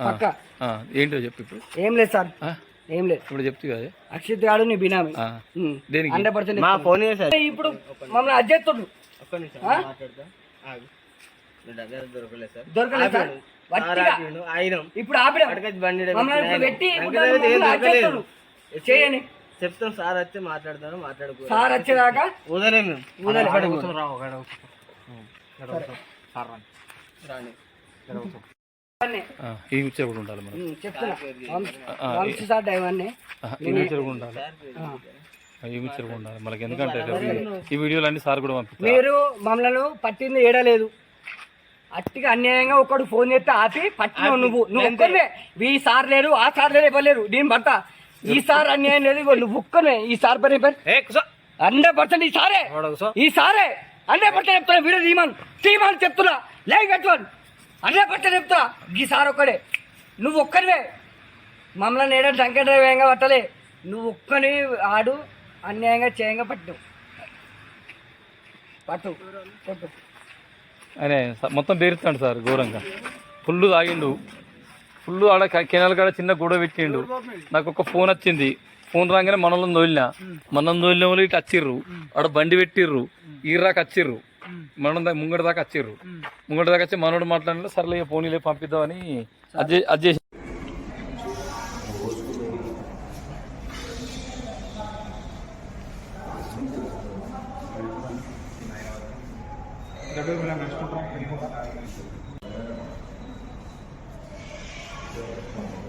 పక్క ఏంటో చెప్పు ఇప్పుడు. ఏం లేదు సార్, ఏం లేదు. ఇప్పుడు చెప్తు కదా అక్షిత్ గాడు నీ బినామీ దేనికి 100%. మా ఫోన్ చేశారు ఇప్పుడు మమ్మల్ని అజ్జెత్తుడు దొరకలేదు సార్. ఇప్పుడు ఆపినాం మమ్మల్ని ఇప్పుడు పెట్టి అజ్జెత్తుడు చేయని చెప్తాం. సార్ వచ్చి మాట్లాడతారు, మాట్లాడుకో. సార్ వచ్చేదాకా వదలే మేము ఈ ముచ్చట కూడా ఉండాలి మనం. చెప్తున్నా వంశీ సార్ డ్రైవర్ని ఈ ముచ్చట కూడా ఉండాలి, ఈ ముచ్చట కూడా ఉండాలి మనకి. ఎందుకంటే ఈ వీడియోలు అన్ని సార్ కూడా పంపిస్తారు. మీరు మమ్మల్ని పట్టింది ఏడలేదు, అట్టిగా అన్యాయంగా ఒకడు ఫోన్ చేస్తే ఆపి పట్టినావు. నువ్వు ఒక్కనే, ఈ సార్ లేరు, ఆ సార్ లేరు, ఇవ్వలేరు. నేను భర్త ఈ సార్ అన్యాయం లేదు, నువ్వు ఒక్కనే. ఈ సార్ పని 100% ఈ సారే, ఈ సారే 100% చెప్తున్నా. వీడియో తీయమని చెప్తున్నా, లైవ్ పెట్టుకోండి. 100% చెప్తా, ఈ సార్ ఒక్కడే. నువ్వు ఒక్కనివే మమ్మల్ని ఏడాది సంఖ్య వేయంగా పట్టలే. నువ్వు ఒక్కని ఆడు అన్యాయంగా చేయంగా పట్టు కొట్టు. ఆయన మొత్తం బేరుస్తాడు సార్ ఘోరంగా. ఫుల్ తాగిండు, ఫుల్ ఆడ కెనాల్ కాడ చిన్న గొడవ పెట్టిండు. నాకు ఒక ఫోన్ వచ్చింది, ఫోన్ రాగానే మనల్ని తోలిన వాళ్ళు ఇటు వచ్చిర్రు, ఆడ బండి పెట్టిర్రు, ఈరాక వచ్చిర్రు, మనం ముంగడి దాకా వచ్చిర్రు. ముంగడి దాకా వచ్చి మనోడు మాట్లాడినా సర్లే పోనీలే పంపిద్దామని అది చేసి Gracias.